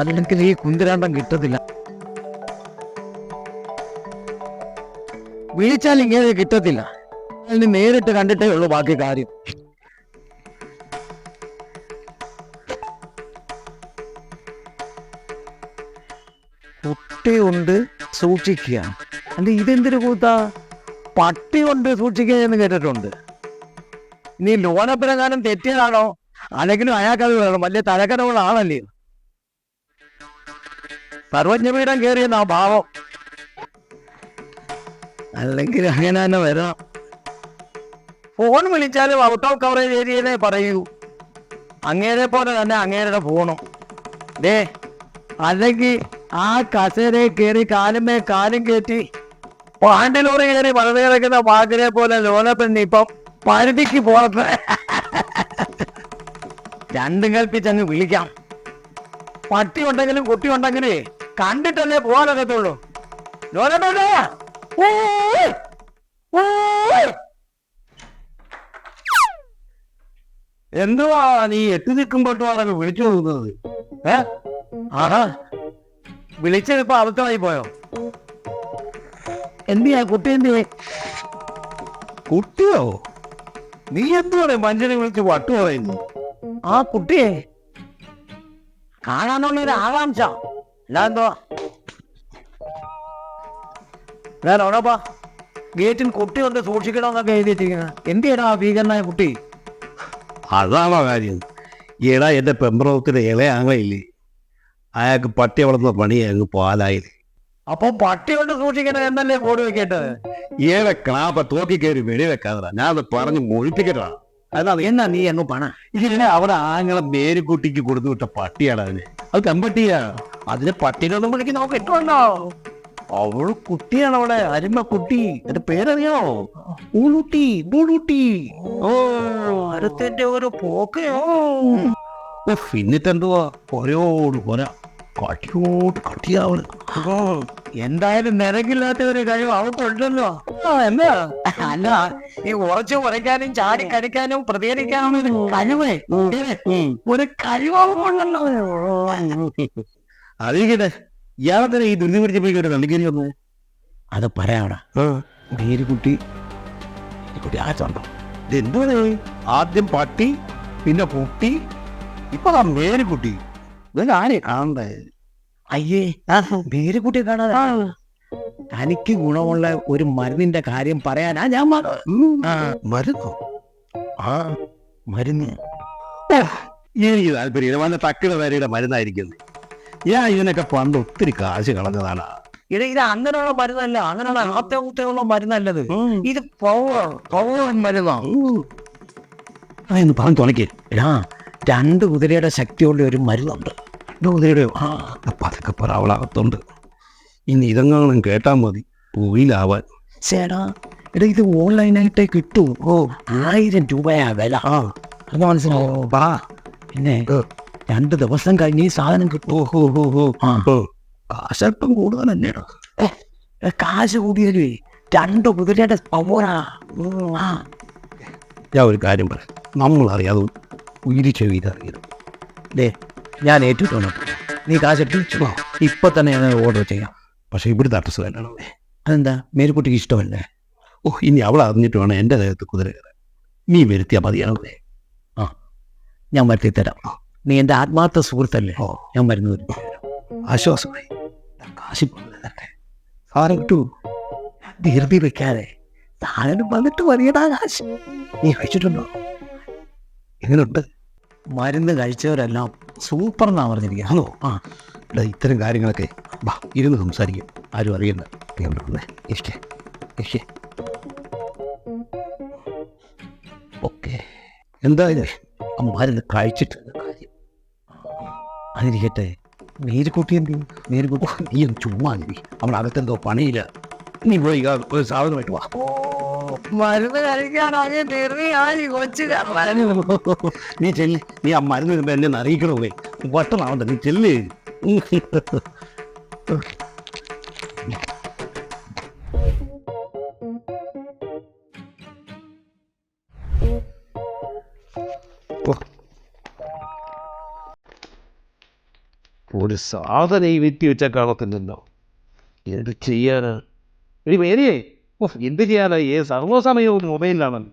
അല്ലെങ്കിൽ ഈ കുന്തിരാണ്ടം കിട്ടത്തില്ല. വിളിച്ചാൽ ഇങ്ങനെ കിട്ടത്തില്ല. അതിന് നേരിട്ട് കണ്ടിട്ടേ ഉള്ളൂ ബാക്കി കാര്യം. കുട്ടി കൊണ്ട് സൂക്ഷിക്കുക, അല്ല ഇതെന്തൊരു കൂത്താ? പട്ടി കൊണ്ട് സൂക്ഷിക്കുക എന്ന് കേട്ടിട്ടുണ്ട്. ഇനി ലോനപ്പിനെങ്ങാനും തെറ്റിയതാണോ? അല്ലെങ്കിലും അയാൾക്കത് വേണം, വലിയ തലക്കനവുള്ളാണല്ലേ. സർവജ്ഞപീഠം കയറിയെന്നാ ഭാവം. അല്ലെങ്കിൽ അങ്ങനെ തന്നെ വരാം. ഫോൺ വിളിച്ചാലും ഔട്ട് ഓഫ് കവറേജ് ഏരിയയിലേ പറയൂ. അങ്ങേരെ പോലെ തന്നെ അങ്ങേരുടെ ഫോണും അല്ലെങ്കിൽ ആ കസേരയിൽ കയറി കാലുമേ കാലും കയറ്റി പാണ്ടിലൂടെ കയറി വളരെ കിടക്കുന്ന പാട്ടിനെ പോലെ ലോനപ്പെണ്ണി ഇപ്പം പരിധിക്ക് പോകട്ടെ. രണ്ടും കൽപ്പിച്ചങ്ങ് വിളിക്കാം. പട്ടി ഉണ്ടെങ്കിലും കുട്ടി ഉണ്ടെങ്കിലേ കണ്ടിട്ടല്ലേ പോകാനൊക്കത്തുള്ളൂ. ലോനപ്പെണ്ണ എന്തുവാ നീ എത്തി നിൽക്കുമ്പോട്ടും വിളിച്ചു പോകുന്നത്? ആഹാ, വിളിച്ചതിപ്പോ അബദ്ധമായി പോയോ? എന്തിയാ കുട്ടി? എന്തിയെ കുട്ടിയോ? നീ എന്തുവാണ് മനുഷ്യനെ വിളിച്ച് വട്ടു പറയുന്നു? ആ കുട്ടിയെ കാണാനുള്ളൊരു ആകാംക്ഷ. അല്ലാന്തോ ഞാനോടപ്പാ ഗേറ്റിൽ കുട്ടി കൊണ്ട് സൂക്ഷിക്കണമെന്നൊക്കെ എഴുതിയിട്ടിരിക്കുന്നത്. എന്തിയടാ ഭീകരനായ കുട്ടി? അതാണോ കാര്യം? ഈടാ എൻ്റെ പെമ്പ്രവത്തിലെ ഇളയാങ്ങളില്ലേ, അയാൾക്ക് പട്ടി വളർത്തുന്ന പണിയായിരുന്നു പാലായിൽ. അപ്പൊ പട്ടി കൊണ്ട് സൂക്ഷിക്കണം എന്നല്ലേ ബോർഡ് വെക്കേണ്ടത്? ഏറെ ക്ലാപ്പ തോക്കി കയറി വെടിവെക്കാതെ ഞാൻ അത് പറഞ്ഞ് മൊഴിപ്പിക്കട്ടാ. അതാ എന്നാ നീ അങ്ങ് പണ. ഇതിനെ അവിടെ ആങ്ങളെ മേരിക്കുട്ടിക്ക് കൊടുത്തു വിട്ട പട്ടിയാണ് അതിന്. അത് പെമ്പട്ടിയാ. അതിന് പട്ടിനൊന്നും വിളിക്കുന്ന നമുക്ക് ഇട്ടുണ്ടോ? അവള് കുട്ടിയാണ്, അവിടെ അരുമ കുട്ടി. എന്റെ പേരറിയാമോ? ഊളൂട്ടി. ബൂളൂട്ടി. ഓ, അടുത്തന്റെ ഒരു പോക്കയോ. പിന്നിട്ടെന്തുവാ കൊരയോട് കൊര, കട്ടിയോട് കട്ടിയാവള്. എന്തായാലും നിരക്കില്ലാത്ത ഒരു കഴിവ് അവൾക്കുണ്ടല്ലോ. എന്താ അല്ല, ഈ ഉറച്ചു കുറയ്ക്കാനും ചാടി കടിക്കാനും പ്രതികരിക്കാനും കഴിവേ ഒരു കഴിവുണ്ടല്ലോ. അതിരിക്കട്ടെ, ഇയാളെ ഈ ദുരിതം പിടിച്ച പോയി ഒരു കള്ളിക്കേരി വന്നത് അത് പറയാടാ. മേരിക്കുട്ടി ആച്ചുണ്ടോ? ഇതെന്തുവാ? ആദ്യം പട്ടി, പിന്നെ കുട്ടി, ഇപ്പൊ മേരിക്കുട്ടി. ഇതാരെ കാണണ്ടേ? അയ്യേ, മേരിക്കുട്ടിയെ കാണാതെ തനിക്ക് ഗുണമുള്ള ഒരു മരുന്നിന്റെ കാര്യം പറയാനാ ഞാൻ മരുന്നോ? ആ മരുന്ന് എനിക്ക് താല്പര്യം വന്ന തക്കിട വരയുടെ മരുന്നായിരിക്കുന്നത്. ഞാൻ ഇതിനൊക്കെ പണ്ട് ഒത്തിരി കാശ് കളഞ്ഞതാണ്. ഇത് അങ്ങനെയുള്ള മരുന്നല്ല, അങ്ങനെയുള്ള ആത്മഹത്യയുള്ള മരുന്നല്ലത്. ഇത് പവർ മരുന്നാണ്. അതൊന്ന് പറഞ്ഞു തുണയ്ക്ക്. 2 കുതിരയുടെ ശക്തിയുള്ള ഒരു മരുന്നുണ്ട്. 2 കുതിരയുടെയോ? പതൊക്കെ പറവളാകത്തുണ്ട്. ഇനി ഇതെങ്ങാനും കേട്ടാൽ മതി പൂയിലാവാൻ. ചേടാ, ഇത് ഓൺലൈനായിട്ടേ കിട്ടൂ. 1000 രൂപയാ വില. അത് മനസ്സിലാവോ? പിന്നെ 2 ദിവസം കഴിഞ്ഞ് ഈ സാധനം കിട്ടും. കാശൽപ്പം കൂടുതൽ തന്നെയാണ്. കാശ് കൂടിയല്ലേ, 2 കുതിരയുടെ പവറാ. ഞാൻ ഒരു കാര്യം പറയാം, നമ്മളറിയാതെ ഉയിരി ചെവിയിലറിയരുത്. ഞാൻ ഏറ്റിട്ടുണ്ട്. നീ കാശ് എത്തിച്ചോ? ഇപ്പൊ തന്നെ ഞാൻ ഓർഡർ ചെയ്യാം. പക്ഷെ ഇവിടുത്തെ അഡ്രസ് തന്നെയാണ്. അതെന്താ? മേരിക്കുട്ടിക്ക് ഇഷ്ടമല്ലേ? ഇനി അവൾ അറിഞ്ഞിട്ട് വേണം എൻ്റെ ദേഹത്ത് കുതിര കയറാൻ. നീ വരുത്തിയാൽ മതിയാണല്ലേ? ഞാൻ വരുത്തി തരാം. നീ എൻ്റെ ആത്മാർത്ഥ സുഹൃത്തല്ലേ? ഞാൻ വരുന്നു വരും. ആശ്വാസമായി. കാശി സാധനം കിട്ടൂ. ധീർത്തി വെക്കാതെ സാധനം വന്നിട്ട് മതിയടാ കാശ്. നീ കഴിച്ചിട്ടുണ്ടോ? എങ്ങനെയുണ്ട്? മരുന്ന് കഴിച്ചവരെല്ലാം സൂപ്പർ എന്നാ പറഞ്ഞിരിക്കുകയാണോ? ഇത്തരം കാര്യങ്ങളൊക്കെ ഇരുന്ന് സംസാരിക്കും, ആരും അറിയണ്ട. ഓക്കെ, എന്താ ഇത്? ആ മരുന്ന് കഴിച്ചിട്ടുണ്ട് കാര്യം. അതിരിക്കട്ടെ, മേരിക്കുട്ടി എന്ത്? മേരിക്കുട്ടി നീ ഒന്ന് ചുമ്മാ ഇരി. അവൾ അകത്തെന്തോ പണിയില്ല. നീ പോയി ഒരു സാധനമായിട്ട് വാ. മരുന്ന് കഴിക്കാനാകെ തെറിയായി കൊച്ചു കള്ളൻ. നീ ചെല്ല്. നീ ആ മരുന്ന് വരുമ്പോ എന്നെ ഒന്ന് അറിയിക്കണമേ. വട്ടമാവണ്ട, നീ ചെല്ല്. ഒരു സാധനം ഈ വെറ്റി വെച്ചാൽ കാണത്തില്ലല്ലോ. എന്ത് ചെയ്യാനാ? എടി മേരിയേ, എന്ത് ചെയ്യാനാ? സർവ്വസമയവും മൊബൈലിലാണല്ലോ.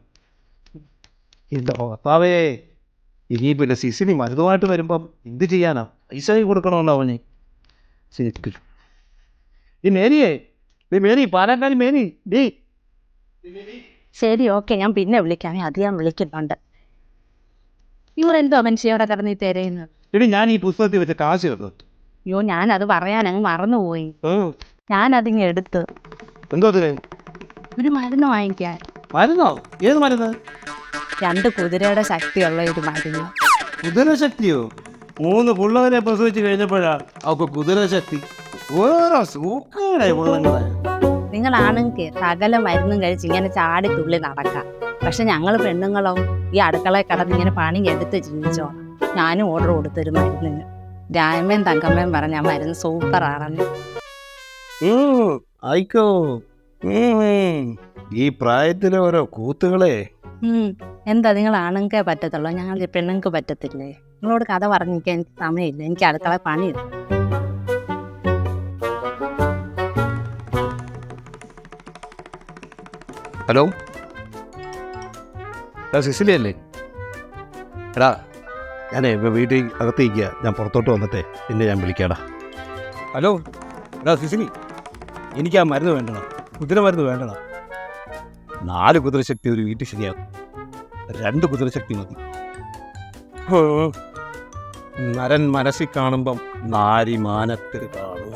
എന്താ ഭർത്താവേ, ഇനി പിന്നെ സിസിനി മരുന്നുമായിട്ട് വരുമ്പം എന്ത് ചെയ്യാനാ? പൈസ കൊടുക്കണമല്ലോ അവന്. ശരി. ഈ മേരിയേ, മേരി, പാലക്കാരി മേരി, ഡേ. ശരി, ഓക്കെ, ഞാൻ പിന്നെ വിളിക്കാം. അത് ഞാൻ വിളിക്കുന്നുണ്ട്. ഇവരെന്തോ മനുഷ്യയോടെ കിടന്ന് തിരയുന്നത്? എടി, ഞാൻ ഈ പുസ്തകത്തിൽ വെച്ച കാശ് തന്നു. അയ്യോ, ഞാനത് പറയാനങ്ങ് മറന്നുപോയി. ഞാനതിങ്ങ് എടുത്ത്. എന്തോ ഒരു മരുന്ന് വാങ്ങിക്കാൻ. മരുന്നോ? ഏത് മരുന്ന്? 2 കുതിരയുടെ ശക്തിയുള്ള ഒരു മരുന്ന്. കുതിരശക്തിയോ? 3 പിള്ളേരെ പ്രസവിച്ച് കഴിഞ്ഞപ്പോഴാ അവർക്ക് കുതിരശക്തി. ഓരോ സൂക്കടെ പിള്ളങ്ങളെ. നിങ്ങളാണെങ്കിൽ സകല മരുന്നും കഴിച്ച് ഇങ്ങനെ ചാടി തുള്ളി നടക്കാം. പക്ഷെ ഞങ്ങൾ പെണ്ണുങ്ങളോ ഈ അടുക്കളയിൽ കിടന്ന് ഇങ്ങനെ പണി എടുത്ത് ജീവിച്ചോണം. ഞാനും ഓർഡർ കൊടുത്തൊരു മരുന്നിന്. രാമയും തങ്കമ്മയും പറഞ്ഞ ആ മരുന്ന് സൂപ്പറാണെന്ന്. ആയിക്കോ. ഈ പ്രായത്തിലെ ഓരോ കൂത്തുകളെ. എന്താ, നിങ്ങൾ ആണുങ്ങൾക്കേ പറ്റത്തുള്ളൂ, ഞങ്ങൾ പെണ്ണുങ്ങൾക്ക് പറ്റത്തില്ലേ? നിങ്ങളോട് കഥ പറഞ്ഞിരിക്കാൻ എനിക്ക് സമയമില്ല. എനിക്ക് അടുക്കള പണിയില്ല. ഹലോ, സിസിലി അല്ലേ? എടാ, ഞാനേ വീട്ടിൽ അകത്തേക്കുക. ഞാൻ പുറത്തോട്ട് വന്നിട്ടേ പിന്നെ ഞാൻ വിളിക്കാടാ. ഹലോ, എടാ സിസിലി, എനിക്ക് ആ മരുന്ന് വേണ്ടടാ. കുതിര മരുന്ന് വേണ്ടടാ. 4 കുതിരശക്തി ഒരു വീട്ടിൽ ശരിയാകും. 2 കുതിരശക്തി മതി. നരൻ മനസ്സിൽ കാണുമ്പം നാരി മാനത്തിൽ കാണും.